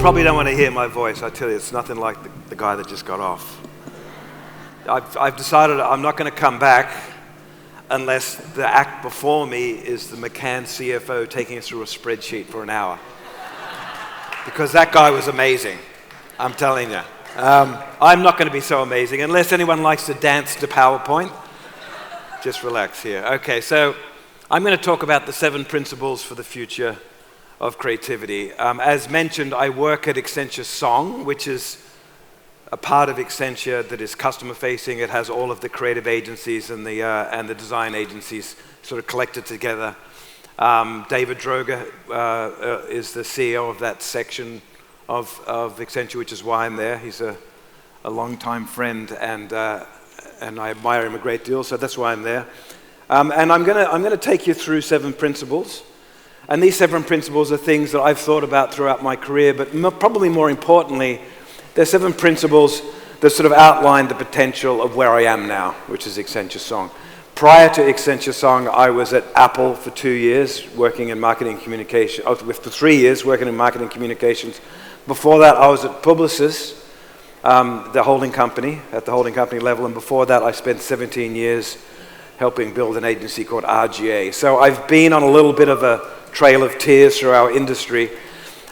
probably don't want to hear my voice. I tell you, it's nothing like the guy that just got off. I've decided I'm not going to come back unless the act before me is the McCann CFO taking us through a spreadsheet for an hour. Because that guy was amazing, I'm telling you. I'm not going to be so amazing unless anyone likes to dance to PowerPoint. Just relax here. Okay, so I'm going to talk about the 7 principles for the future of creativity. As mentioned, I work at Accenture Song, which is a part of Accenture that is customer-facing. It has all of the creative agencies and the design agencies sort of collected together. David Droga is the CEO of that section of Accenture, which is why I'm there. He's a longtime friend, and I admire him a great deal, so that's why I'm there. And I'm gonna take you through 7 principles. And these 7 principles are things that I've thought about throughout my career, but probably more importantly, they're 7 principles that sort of outline the potential of where I am now, which is Accenture Song. Prior to Accenture Song, I was at Apple for 2 years, working in marketing communication, for 3 years working in marketing communications. Before that, I was at Publicis, the holding company, at the holding company level, and before that, I spent 17 years helping build an agency called RGA. So I've been on a little bit of a trail of tears through our industry,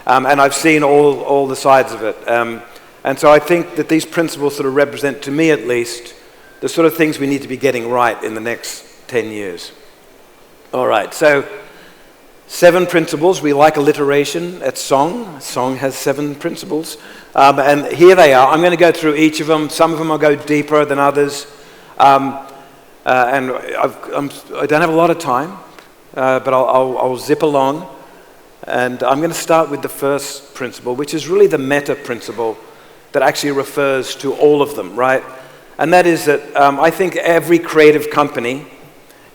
and I've seen all the sides of it. And so I think that these principles sort of represent, to me at least, the sort of things we need to be getting right in the next 10 years. All right, so 7 principles. We like alliteration at Song. Song has 7 principles. And here they are. I'm going to go through each of them. Some of them will go deeper than others. And I don't have a lot of time, but I'll zip along. And I'm going to start with the first principle, which is really the meta principle that actually refers to all of them, right? And that is that I think every creative company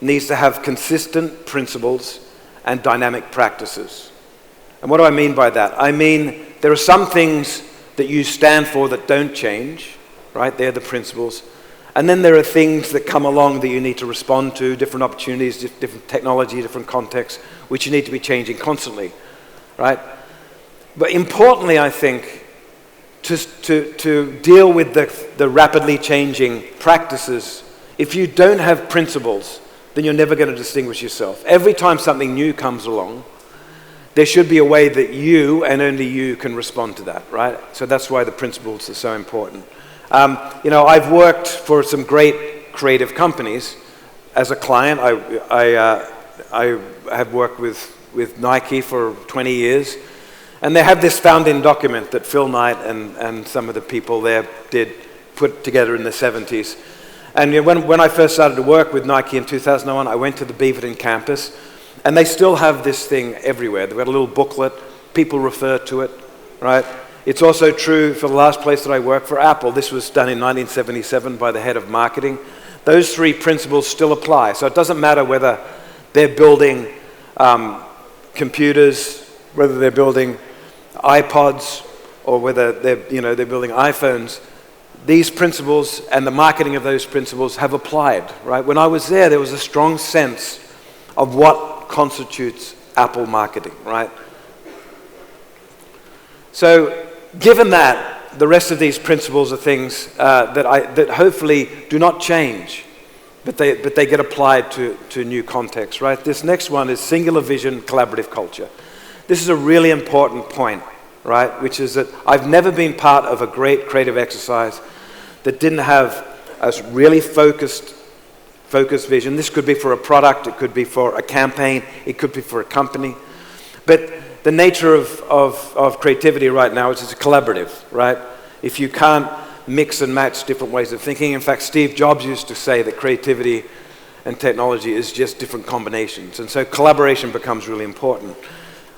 needs to have consistent principles and dynamic practices. And what do I mean by that? I mean, there are some things that you stand for that don't change, right? They're the principles. And then there are things that come along that you need to respond to, different opportunities, different technology, different contexts, which you need to be changing constantly, right? But importantly, I think, to deal with the rapidly changing practices, if you don't have principles, then you're never going to distinguish yourself. Every time something new comes along, there should be a way that you and only you can respond to that, right? So that's why the principles are so important. I've worked for some great creative companies. As a client, I have worked with Nike for 20 years. And they have this founding document that Phil Knight and some of the people there did put together in the 70s. And when I first started to work with Nike in 2001, I went to the Beaverton campus, and they still have this thing everywhere. They've got a little booklet. People refer to it, right? It's also true for the last place that I worked for, Apple. This was done in 1977 by the head of marketing. Those 3 principles still apply. So it doesn't matter whether they're building computers, whether they're building iPods, or whether they're building iPhones. These principles and the marketing of those principles have applied, right? When I was there was a strong sense of what constitutes Apple marketing, right? So, given that, the rest of these principles are things that hopefully do not change, but they get applied to new contexts, right? This next one is singular vision, collaborative culture. This is a really important point, right? Which is that I've never been part of a great creative exercise that didn't have a really focused vision. This could be for a product, it could be for a campaign, it could be for a company. But the nature of creativity right now is it's collaborative, right? If you can't mix and match different ways of thinking. In fact, Steve Jobs used to say that creativity and technology is just different combinations. And so collaboration becomes really important.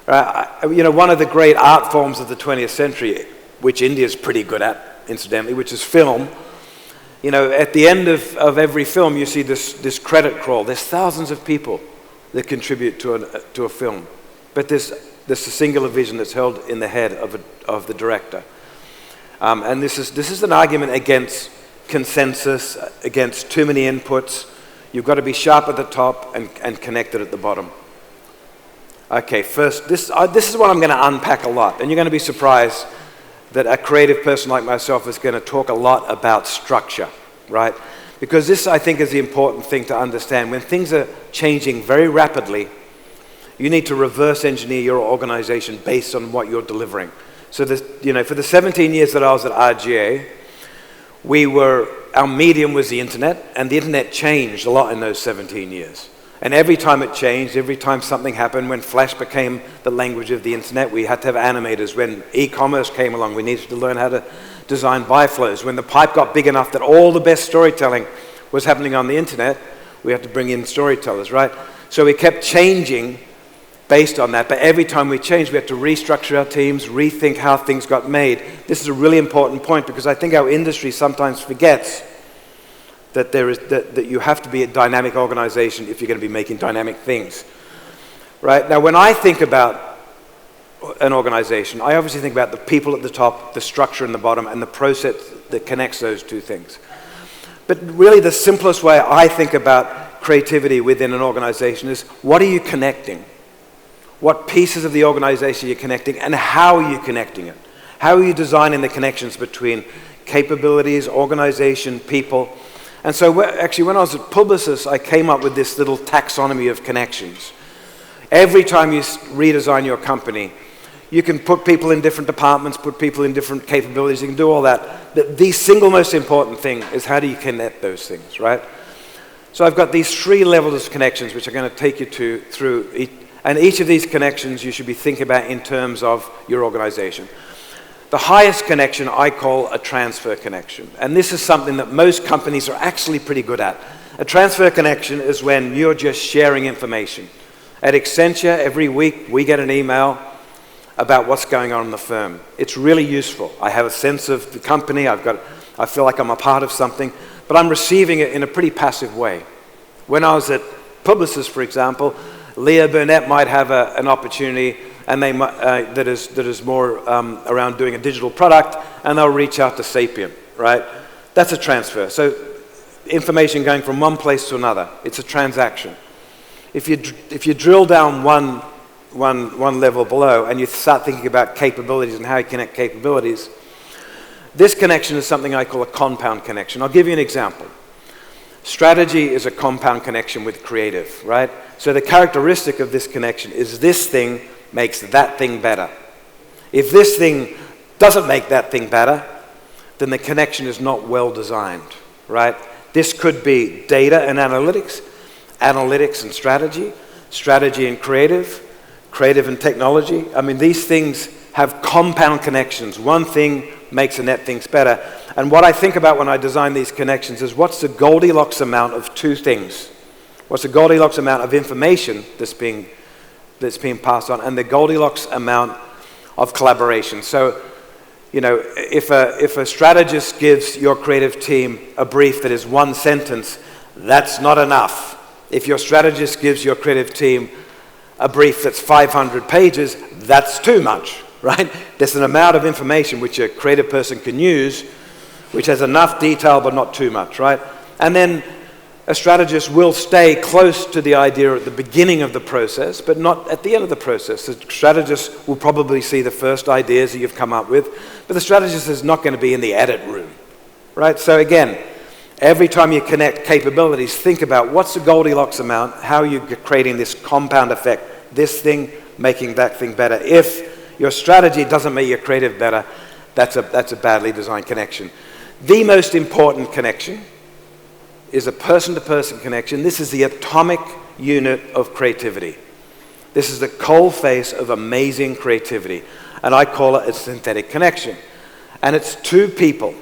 One of the great art forms of the 20th century, which India is pretty good at, incidentally, which is film. At the end of every film, you see this credit crawl. There's thousands of people that contribute to a film, but there's a singular vision that's held in the head of the director. And this is an argument against consensus, against too many inputs. You've got to be sharp at the top and connected at the bottom. Okay, first, this is what I'm going to unpack a lot, and you're going to be surprised that a creative person like myself is going to talk a lot about structure, right? Because this, I think, is the important thing to understand. When things are changing very rapidly, you need to reverse engineer your organization based on what you're delivering. So, for the 17 years that I was at RGA, our medium was the internet, and the internet changed a lot in those 17 years. And every time it changed, every time something happened, when Flash became the language of the internet, we had to have animators. When e-commerce came along, we needed to learn how to design buy flows. When the pipe got big enough that all the best storytelling was happening on the internet, we had to bring in storytellers, right? So we kept changing based on that, but every time we changed, we had to restructure our teams, rethink how things got made. This is a really important point because I think our industry sometimes forgets that that you have to be a dynamic organization if you're going to be making dynamic things, right? Now, when I think about an organization, I obviously think about the people at the top, the structure in the bottom, and the process that connects those two things. But really, the simplest way I think about creativity within an organization is, what are you connecting? What pieces of the organization are you connecting, and how are you connecting it? How are you designing the connections between capabilities, organization, people? And so actually, when I was at Publicis, I came up with this little taxonomy of connections. Every time you redesign your company, you can put people in different departments, put people in different capabilities, you can do all that. The single most important thing is, how do you connect those things, right? So I've got these 3 levels of connections which I'm going to take you through, and each of these connections you should be thinking about in terms of your organization. The highest connection I call a transfer connection. And this is something that most companies are actually pretty good at. A transfer connection is when you're just sharing information. At Accenture, every week we get an email about what's going on in the firm. It's really useful. I have a sense of the company. I feel like I'm a part of something, but I'm receiving it in a pretty passive way. When I was at Publicis, for example, Leah Burnett might have an opportunity and that is more around doing a digital product, and they'll reach out to Sapient, right? That's a transfer. So information going from one place to another. It's a transaction. If you drill down one level below and you start thinking about capabilities and how you connect capabilities, this connection is something I call a compound connection. I'll give you an example. Strategy is a compound connection with creative, right? So the characteristic of this connection is this thing makes that thing better. If this thing doesn't make that thing better, then the connection is not well designed, right? This could be data and analytics, analytics and strategy, strategy and creative, creative and technology. I mean, these things have compound connections. One thing makes the net things better. And what I think about when I design these connections is, what's the Goldilocks amount of two things? What's the Goldilocks amount of information that's being passed on, and the Goldilocks amount of collaboration? So, if a strategist gives your creative team a brief that is 1 sentence, that's not enough. If your strategist gives your creative team a brief that's 500 pages, that's too much, right? There's an amount of information which a creative person can use, which has enough detail but not too much, right? And then a strategist will stay close to the idea at the beginning of the process, but not at the end of the process. The strategist will probably see the first ideas that you've come up with, but the strategist is not going to be in the edit room, right? So again, every time you connect capabilities, think about, what's the Goldilocks amount? How are you creating this compound effect? This thing making that thing better. If your strategy doesn't make your creative better, that's a badly designed connection. The most important connection is a person-to-person connection. This is the atomic unit of creativity. This is the cold face of amazing creativity. And I call it a synthetic connection. And it's two people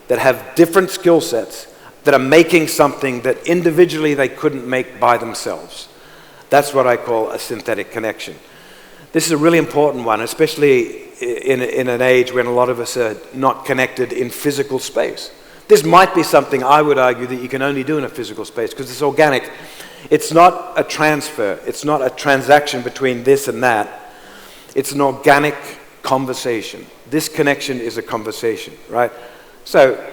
that have different skill sets that are making something that individually they couldn't make by themselves. That's what I call a synthetic connection. This is a really important one, especially in an age when a lot of us are not connected in physical space. This might be something I would argue that you can only do in a physical space because it's organic. It's not a transfer. It's not a transaction between this and that. It's an organic conversation. This connection is a conversation, right? So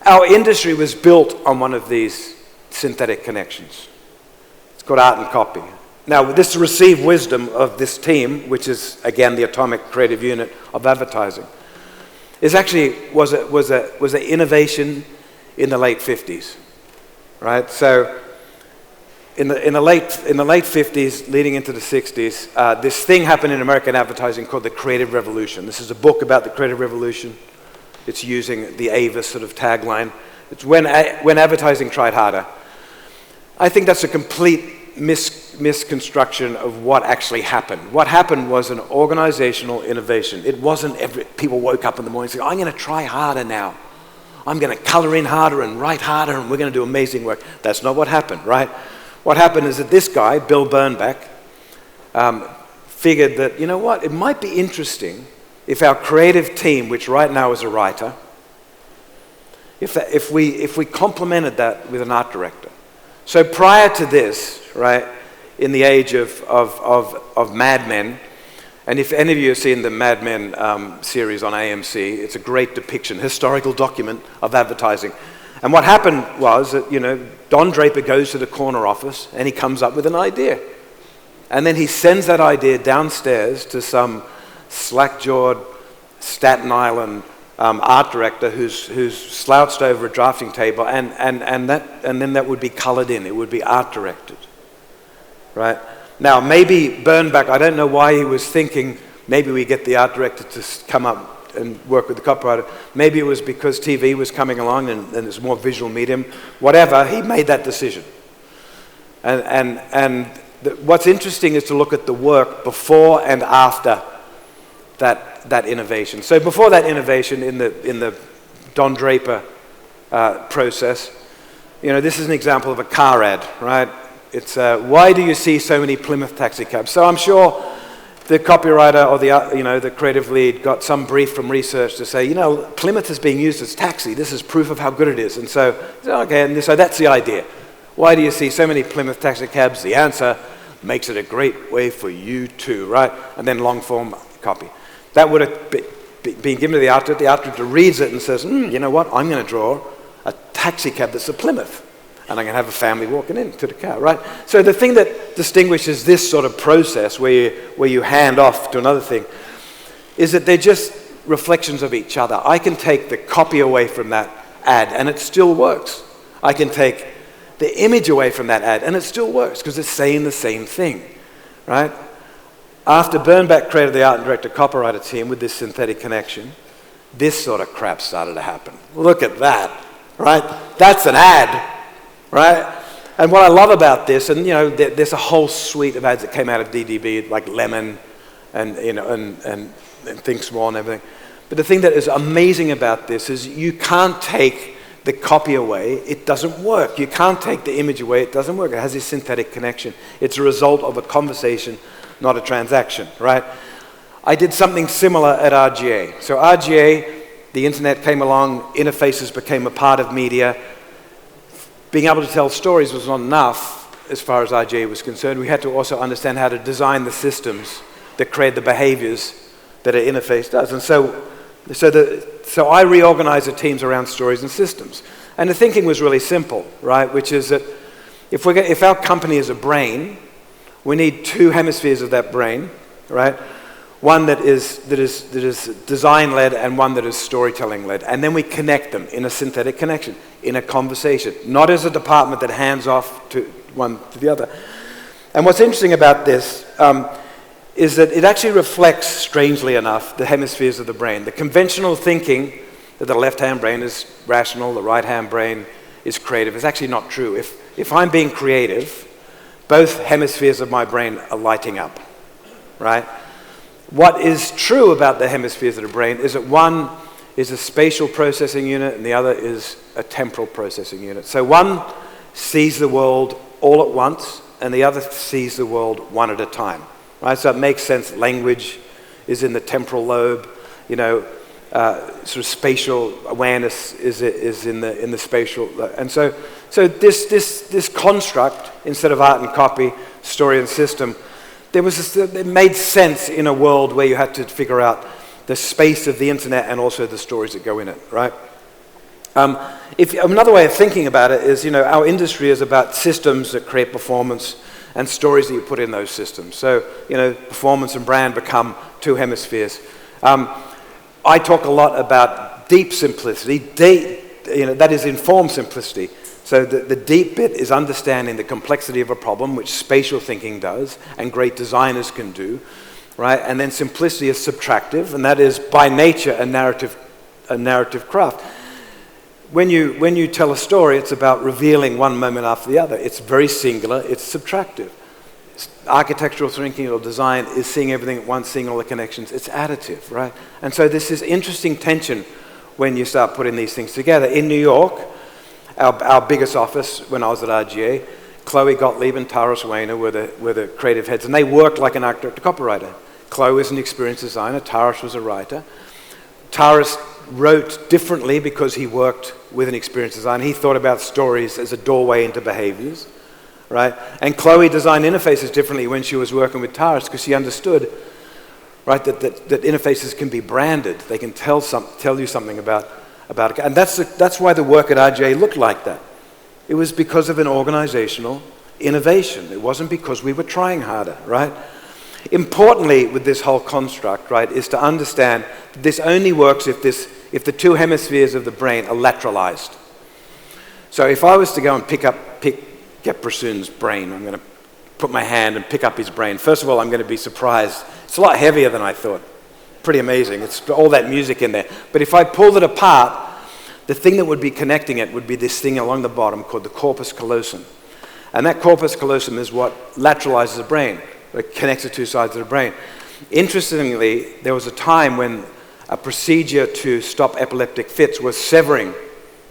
our industry was built on one of these synthetic connections. It's called art and copy. Now, this received wisdom of this team, which is, again, the atomic creative unit of advertising, is actually was an innovation in the late 50s, right? So in the late 50s, leading into the 60s, this thing happened in American advertising called the Creative Revolution. This is a book about the Creative Revolution. It's using the Avis sort of tagline. It's when advertising tried harder. I think that's a complete misconstruction of what actually happened. What happened was an organizational innovation. It wasn't people woke up in the morning and said, I'm going to try harder now. I'm going to color in harder and write harder and we're going to do amazing work. That's not what happened, right? What happened is that this guy, Bill Bernbach, figured that, you know what, it might be interesting if our creative team, which right now is a writer, if we complemented that with an art director. So prior to this, right, in the age of Mad Men, and if any of you have seen the Mad Men series on AMC, it's a great depiction, historical document of advertising. And what happened was that, Don Draper goes to the corner office and he comes up with an idea. And then he sends that idea downstairs to some slack-jawed Staten Island art director who's slouched over a drafting table, and then that would be colored in. It would be art directed, right? Now, maybe Bernbach, I don't know why he was thinking, maybe we get the art director to come up and work with the copywriter. Maybe it was because TV was coming along and it's a more visual medium. Whatever, he made that decision. What's interesting is to look at the work before and after that innovation. So before that innovation in the Don Draper process, this is an example of a car ad, right? It's why do you see so many Plymouth taxi cabs? So I'm sure the copywriter or the creative lead got some brief from research to say, Plymouth is being used as taxi. This is proof of how good it is. And so, okay, and so that's the idea. Why do you see so many Plymouth taxi cabs? The answer makes it a great way for you too, right? And then long form copy. That would have been given to the art director. The art director reads it and says, you know what? I'm going to draw a taxi cab that's a Plymouth. And I'm going to have a family walking into the car, right? So the thing that distinguishes this sort of process where you hand off to another thing is that they're just reflections of each other. I can take the copy away from that ad and it still works. I can take the image away from that ad and it still works because it's saying the same thing, right? After Bernbach created the art and director copywriter team with this synthetic connection, this sort of crap started to happen. Look at that, right? That's an ad. Right? And what I love about this, and there's a whole suite of ads that came out of DDB, like Lemon and Think Small and everything. But the thing that is amazing about this is you can't take the copy away, it doesn't work. You can't take the image away, it doesn't work. It has this synthetic connection. It's a result of a conversation, not a transaction, right? I did something similar at RGA. So RGA, the internet came along, interfaces became a part of media. Being able to tell stories was not enough as far as RGA was concerned. We had to also understand how to design the systems that create the behaviors that an interface does. And so I reorganized the teams around stories and systems. And the thinking was really simple, right? Which is that if our company is a brain, we need two hemispheres of that brain, right? One that is design-led and one that is storytelling-led. And then we connect them in a synthetic connection, in a conversation, not as a department that hands off to one to the other. And what's interesting about this is that it actually reflects, strangely enough, the hemispheres of the brain. The conventional thinking that the left-hand brain is rational, the right-hand brain is creative is actually not true. If I'm being creative, both hemispheres of my brain are lighting up, right? What is true about the hemispheres of the brain is that one is a spatial processing unit and the other is a temporal processing unit. So one sees the world all at once and the other sees the world one at a time, right? So it makes sense. Language is in the temporal lobe, sort of spatial awareness is in the spatial, and so this construct, instead of art and copy, story and system, it made sense in a world where you had to figure out the space of the internet and also the stories that go in it, right? Another way of thinking about it is, our industry is about systems that create performance, and stories that you put in those systems. So, performance and brand become two hemispheres. I talk a lot about deep simplicity, that is informed simplicity. So the deep bit is understanding the complexity of a problem, which spatial thinking does, and great designers can do, right? And then simplicity is subtractive, and that is by nature a narrative craft. When you tell a story, it's about revealing one moment after the other. It's very singular, it's subtractive. Architectural thinking or design is seeing everything at once, seeing all the connections. It's additive, right? And so this is interesting tension when you start putting these things together. In New York, our biggest office when I was at RGA, Chloe Gottlieb and Taras Wayner were the creative heads, and they worked like an art director copywriter. Chloe was an experienced designer, Taras was a writer. Taras wrote differently because he worked with an experienced designer. He thought about stories as a doorway into behaviors, right? And Chloe designed interfaces differently when she was working with Taras because she understood, right, that interfaces can be branded. They can tell you something about it. And that's why the work at RGA looked like that. It was because of an organizational innovation. It wasn't because we were trying harder, right? Importantly, with this whole construct, right, is to understand that this only works if the two hemispheres of the brain are lateralized. So if I was to go and pick Chairperson's brain, I'm going to put my hand and pick up his brain. First of all, I'm going to be surprised. It's a lot heavier than I thought. Pretty amazing. It's all that music in there. But if I pulled it apart, the thing that would be connecting it would be this thing along the bottom called the corpus callosum. And that corpus callosum is what lateralizes the brain. It connects the two sides of the brain. Interestingly, there was a time when a procedure to stop epileptic fits was severing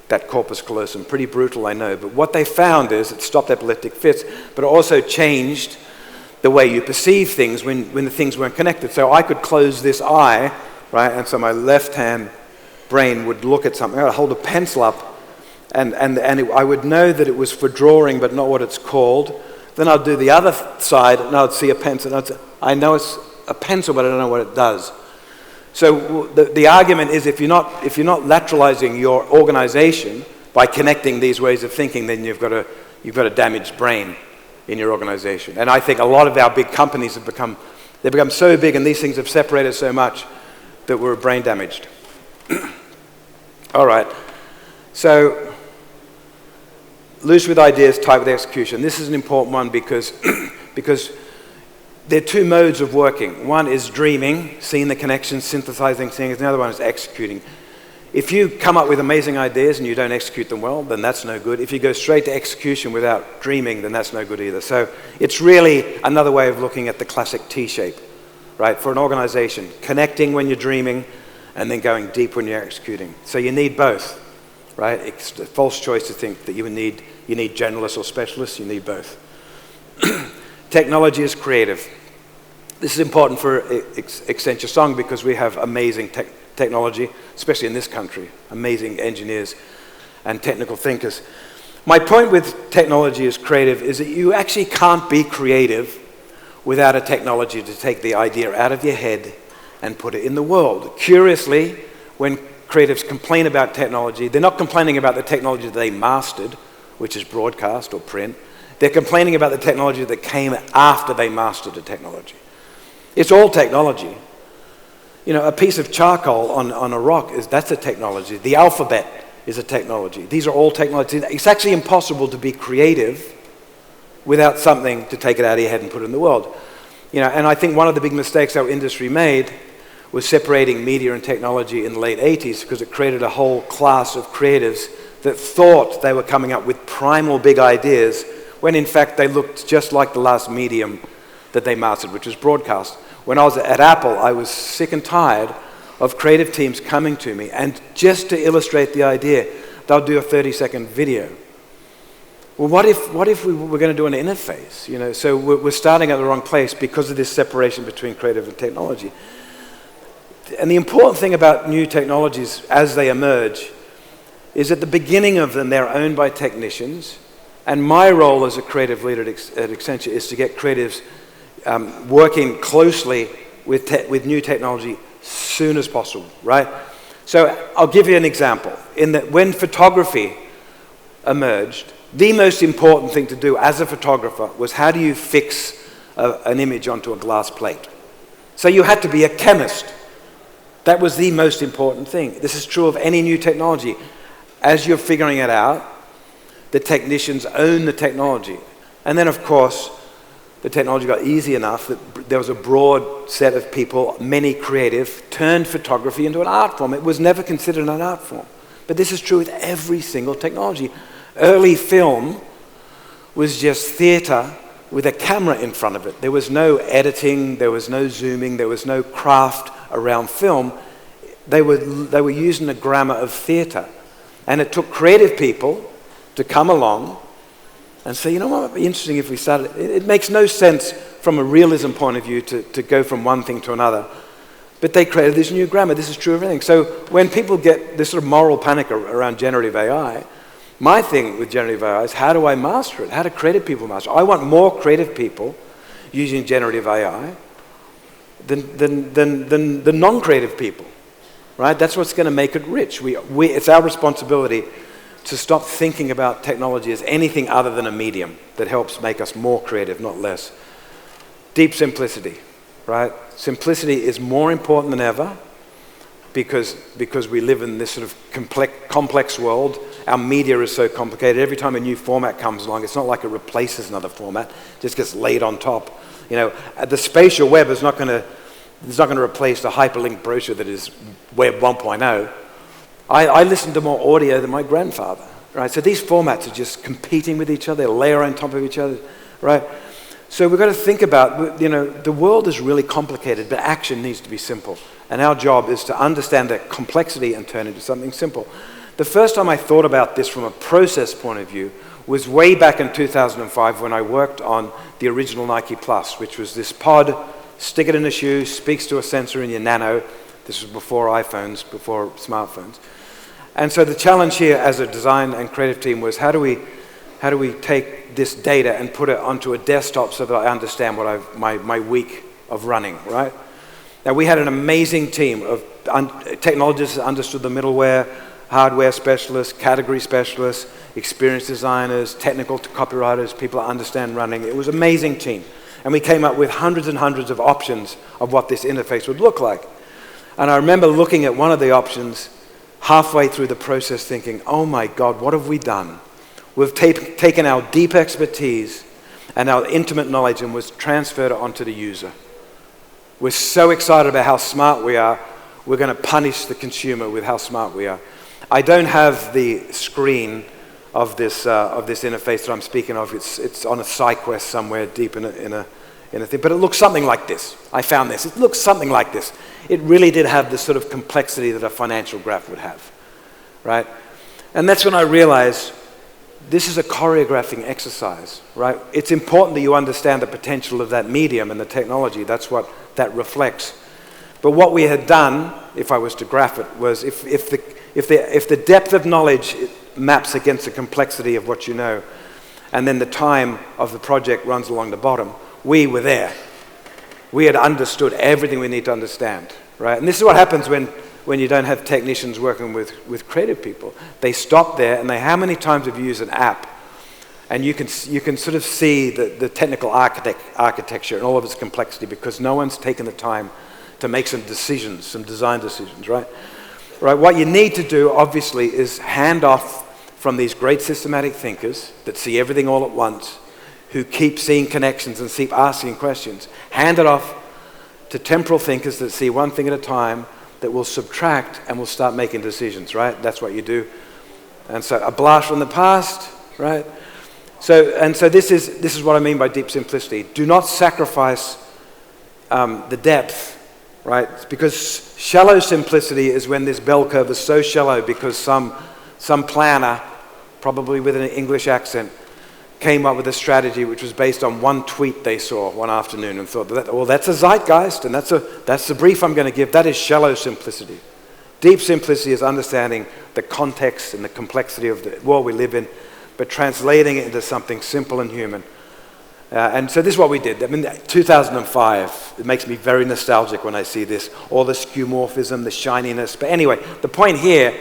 that corpus callosum. Pretty brutal, I know. But what they found is it stopped epileptic fits, but it also changed the way you perceive things when the things weren't connected. So I could close this eye, right? And so my left-hand brain would look at something. I would hold a pencil up, and I would know that it was for drawing, but not what it's called. Then I'd do the other side, and I'd see a pencil. And I know it's a pencil, but I don't know what it does. So the argument is if you're not lateralizing your organization by connecting these ways of thinking, then you've got a damaged brain in your organization. And I think a lot of our big companies have become so big, and these things have separated so much that we're brain damaged. All right. So loose with ideas, tight with execution. This is an important one because there are two modes of working. One is dreaming, seeing the connections, synthesizing things. The other one is executing. If you come up with amazing ideas and you don't execute them well, then that's no good. If you go straight to execution without dreaming, then that's no good either. So it's really another way of looking at the classic T-shape, right? For an organization, connecting when you're dreaming and then going deep when you're executing. So you need both, right? It's a false choice to think that you need generalists or specialists. You need both. Technology is creative. This is important for Accenture Song because we have amazing technology, especially in this country, amazing engineers and technical thinkers. My point with technology is creative is that you actually can't be creative without a technology to take the idea out of your head and put it in the world. Curiously, when creatives complain about technology, they're not complaining about the technology that they mastered, which is broadcast or print. They're complaining about the technology that came after they mastered the technology. It's all technology. You know, a piece of charcoal on a rock, that's a technology. The alphabet is a technology. These are all technologies. It's actually impossible to be creative without something to take it out of your head and put it in the world. You know, and I think one of the big mistakes our industry made was separating media and technology in the late 80s because it created a whole class of creatives that thought they were coming up with primal big ideas when in fact they looked just like the last medium that they mastered, which was broadcast. When I was at Apple, I was sick and tired of creative teams coming to me and just to illustrate the idea, they'll do a 30-second video. Well, what if we were going to do an interface? You know, so we're starting at the wrong place because of this separation between creative and technology. And the important thing about new technologies as they emerge is at the beginning of them, they're owned by technicians. And my role as a creative leader at Accenture is to get creatives working closely with new technology soon as possible, right? So I'll give you an example. In that when photography emerged, The most important thing to do as a photographer was how do you fix an image onto a glass plate? So you had to be a chemist. That was the most important thing. This is true of any new technology. As you're figuring it out, the technicians own the technology. And then, of course, the technology got easy enough that there was a broad set of people, many creative, turned photography into an art form. It was never considered an art form. But this is true with every single technology. Early film was just theater with a camera in front of it. There was no editing, there was no zooming, there was no craft around film. They were using the grammar of theater. And it took creative people to come along and say, you know what would be interesting if we started, it makes no sense from a realism point of view to go from one thing to another. But they created this new grammar. This is true of everything. So when people get this sort of moral panic around generative AI, my thing with generative AI is how do I master it? How do creative people master it? I want more creative people using generative AI than non-creative people, right? That's what's going to make it rich. It's our responsibility to stop thinking about technology as anything other than a medium that helps make us more creative, not less. Deep simplicity, right? Simplicity is more important than ever because we live in this sort of complex world. Our media is so complicated. Every time a new format comes along, it's not like it replaces another format. It just gets laid on top. You know, the spatial web is not going to replace the hyperlinked brochure that is Web 1.0. I listen to more audio than my grandfather, right? So these formats are just competing with each other, they layer on top of each other, right? So we've got to think about, you know, the world is really complicated, but action needs to be simple. And our job is to understand that complexity and turn it into something simple. The first time I thought about this from a process point of view was way back in 2005 when I worked on the original Nike Plus, which was this pod, stick it in a shoe, speaks to a sensor in your Nano. This was before iPhones, before smartphones. And so the challenge here as a design and creative team was how do we take this data and put it onto a desktop so that I understand what my week of running, right? Now we had an amazing team of technologists that understood the middleware, hardware specialists, category specialists, experienced designers, technical copywriters, people that understand running. It was an amazing team. And we came up with hundreds and hundreds of options of what this interface would look like. And I remember looking at one of the options halfway through the process thinking, oh my God, what have we done? We've taken our deep expertise and our intimate knowledge and was transferred it onto the user. We're so excited about how smart we are, we're going to punish the consumer with how smart we are. I don't have the screen of this interface that I'm speaking of. It's on a side quest somewhere deep in a thing, but it looks something like this. I found this. It looks something like this. It really did have the sort of complexity that a financial graph would have, right? And that's when I realized this is a choreographing exercise, right? It's important that you understand the potential of that medium and the technology. That's what that reflects. But what we had done, if I was to graph it, was if the depth of knowledge maps against the complexity of what you know, and then the time of the project runs along the bottom, we were there. We had understood everything we need to understand, right? And this is what happens when you don't have technicians working with creative people. They stop there and how many times have you used an app? And you can sort of see the technical architecture and all of its complexity because no one's taken the time to make some decisions, some design decisions, right? Right. What you need to do, obviously, is hand off from these great systematic thinkers that see everything all at once, who keep seeing connections and keep asking questions. Hand it off to temporal thinkers that see one thing at a time, that will subtract and will start making decisions, right? That's what you do. And so a blast from the past, right? So this is what I mean by deep simplicity. Do not sacrifice the depth, right? Because shallow simplicity is when this bell curve is so shallow because some planner, probably with an English accent, came up with a strategy which was based on one tweet they saw one afternoon and thought, well, that's a zeitgeist and that's the brief I'm going to give. That is shallow simplicity. Deep simplicity is understanding the context and the complexity of the world we live in, but translating it into something simple and human. And so this is what we did. I mean, 2005, it makes me very nostalgic when I see this, all the skeuomorphism, the shininess. But anyway, the point here,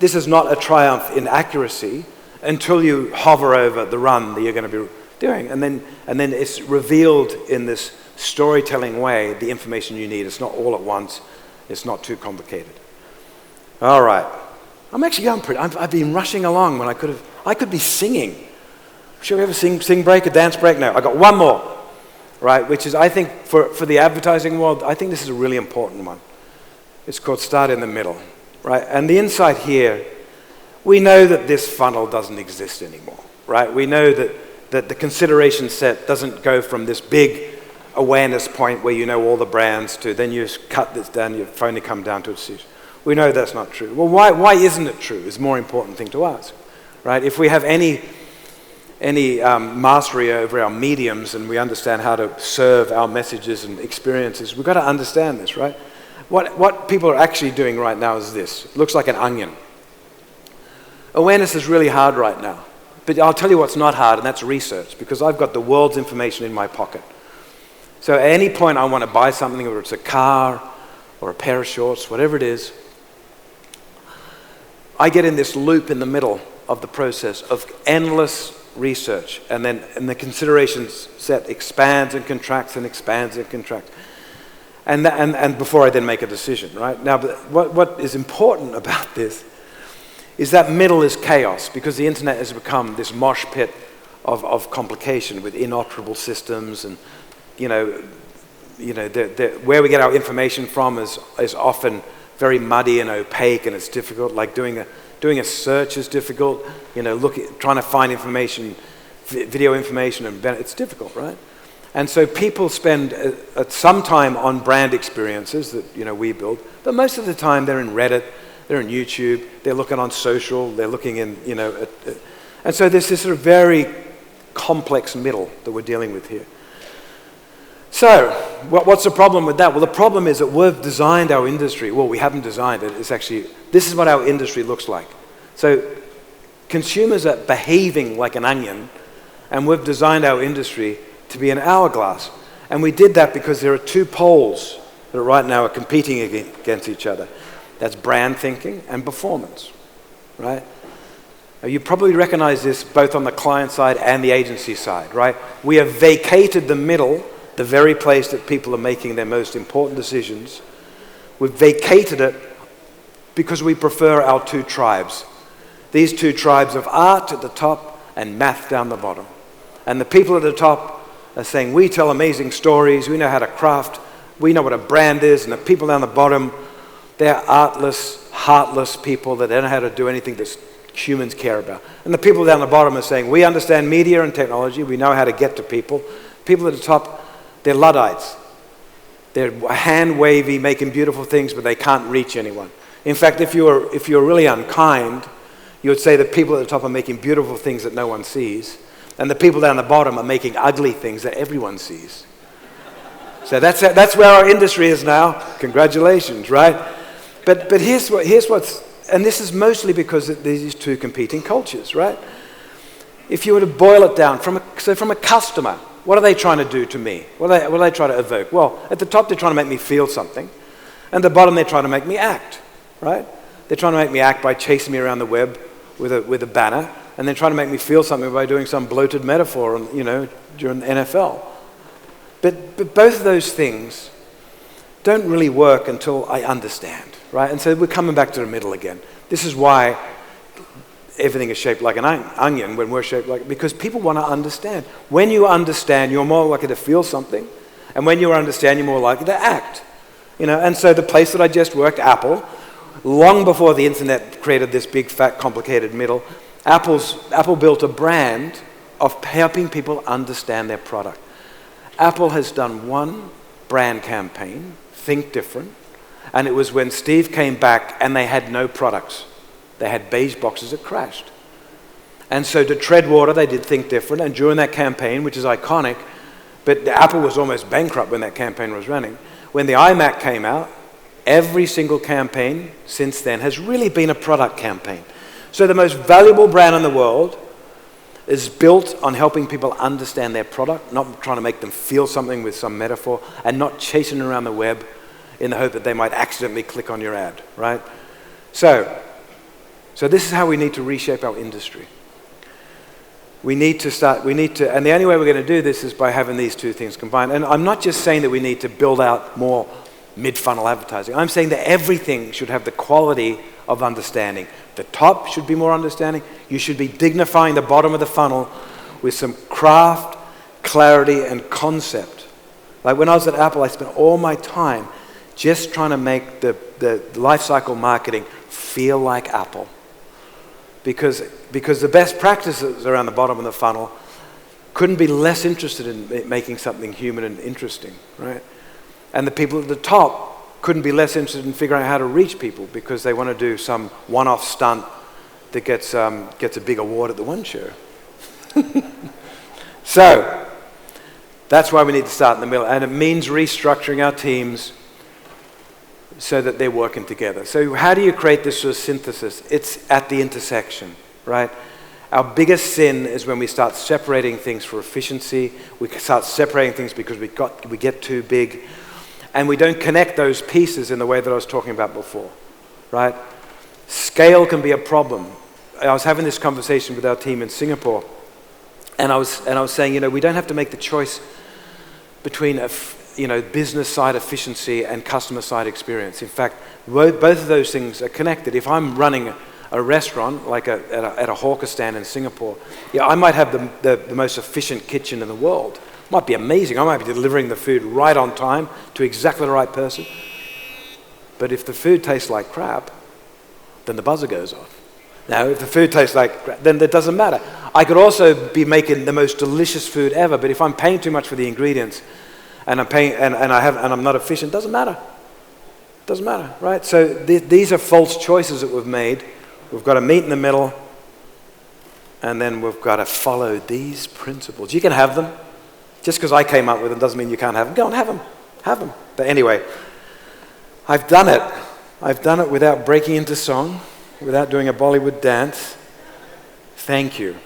this is not a triumph in accuracy. until you hover over the run that you're going to be doing. And then it's revealed in this storytelling way, the information you need. It's not all at once. It's not too complicated. All right. I'm actually going pretty, I've been rushing along when I could be singing. Should we ever sing break, a dance break? No, I got one more, right? Which is, I think, for the advertising world, I think this is a really important one. It's called Start in the Middle, right? And the insight here, we know that this funnel doesn't exist anymore, right? We know that the consideration set doesn't go from this big awareness point where you know all the brands to then you cut this down, you finally come down to a decision. We know that's not true. Well, why isn't it true is a more important thing to ask, right? If we have any mastery over our mediums and we understand how to serve our messages and experiences, we've got to understand this, right? What people are actually doing right now is this. It looks like an onion. Awareness is really hard right now. But I'll tell you what's not hard, and that's research, because I've got the world's information in my pocket. So at any point I want to buy something, whether it's a car or a pair of shorts, whatever it is, I get in this loop in the middle of the process of endless research, and the consideration set expands and contracts and expands and contracts. And before I then make a decision, right? Now, but what is important about this is that middle is chaos, because the internet has become this mosh pit of complication with inoperable systems, and where we get our information from is often very muddy and opaque, and it's difficult. Like doing a search is difficult. Trying to find information, video information, and it's difficult, right? And so people spend some time on brand experiences that we build, but most of the time they're in Reddit, they're in YouTube, they're looking on social, they're looking in and so there's this sort of very complex middle that we're dealing with here. So what's the problem with that? Well, the problem is that we've designed our industry. Well, we haven't designed it. It's actually, this is what our industry looks like. So consumers are behaving like an onion, and we've designed our industry to be an hourglass. And we did that because there are two poles that right now are competing against each other. That's brand thinking and performance, right? Now, you probably recognize this both on the client side and the agency side, right? We have vacated the middle, the very place that people are making their most important decisions. We've vacated it because we prefer our two tribes. These two tribes of art at the top and math down the bottom. And the people at the top are saying, we tell amazing stories, we know how to craft, we know what a brand is, and the people down the bottom, they're artless, heartless people that don't know how to do anything that humans care about. And the people down the bottom are saying, we understand media and technology, we know how to get to people. People at the top, they're Luddites. They're hand-wavy, making beautiful things, but they can't reach anyone. In fact, if you're really unkind, you would say that people at the top are making beautiful things that no one sees, and the people down the bottom are making ugly things that everyone sees. So that's where our industry is now. Congratulations, right? But here's what's, and this is mostly because of these two competing cultures, right? If you were to boil it down from a customer, what are they trying to do to me? What are they trying to evoke? Well, at the top they're trying to make me feel something, and at the bottom they're trying to make me act, right? They're trying to make me act by chasing me around the web with a banner, and then trying to make me feel something by doing some bloated metaphor, during the NFL. But both of those things don't really work until I understand, right? And so we're coming back to the middle again. This is why everything is shaped like an onion when we're shaped like, because people want to understand. When you understand, you're more likely to feel something, and when you understand, you're more likely to act. And so the place that I just worked, Apple, long before the internet created this big, fat, complicated middle, Apple built a brand of helping people understand their product. Apple has done one brand campaign, Think Different, and it was when Steve came back and they had no products. They had beige boxes that crashed. And so to tread water, they did Think Different, and during that campaign, which is iconic, but Apple was almost bankrupt when that campaign was running. When the iMac came out, every single campaign since then has really been a product campaign. So the most valuable brand in the world is built on helping people understand their product, not trying to make them feel something with some metaphor, and not chasing around the web in the hope that they might accidentally click on your ad, right? So this is how we need to reshape our industry. we need to, and the only way we're going to do this is by having these two things combined. And I'm not just saying that we need to build out more mid-funnel advertising. I'm saying that everything should have the quality of understanding. The top should be more understanding. You should be dignifying the bottom of the funnel with some craft, clarity, and concept. Like when I was at Apple, I spent all my time just trying to make the life cycle marketing feel like Apple. Because the best practices around the bottom of the funnel couldn't be less interested in making something human and interesting, right? And the people at the top couldn't be less interested in figuring out how to reach people because they want to do some one-off stunt that gets a big award at the one show. So that's why we need to start in the middle, and it means restructuring our teams so that they're working together. So how do you create this sort of synthesis? It's at the intersection, right? Our biggest sin is when we start separating things for efficiency. We start separating things because we get too big, and we don't connect those pieces in the way that I was talking about before, right? Scale can be a problem. I was having this conversation with our team in Singapore, and I was saying, we don't have to make the choice between business side efficiency and customer side experience. In fact, both of those things are connected. If I'm running a restaurant, like at a hawker stand in Singapore, I might have the most efficient kitchen in the world. It might be amazing. I might be delivering the food right on time to exactly the right person. But if the food tastes like crap, then the buzzer goes off. Now, if the food tastes like crap, then it doesn't matter. I could also be making the most delicious food ever, but if I'm paying too much for the ingredients, and I'm not efficient, doesn't matter. Doesn't matter, right? So these are false choices that we've made. We've got to meet in the middle, and then we've got to follow these principles. You can have them. Just because I came up with them doesn't mean you can't have them. Go and have them. Have them. But anyway, I've done it. I've done it without breaking into song, without doing a Bollywood dance. Thank you.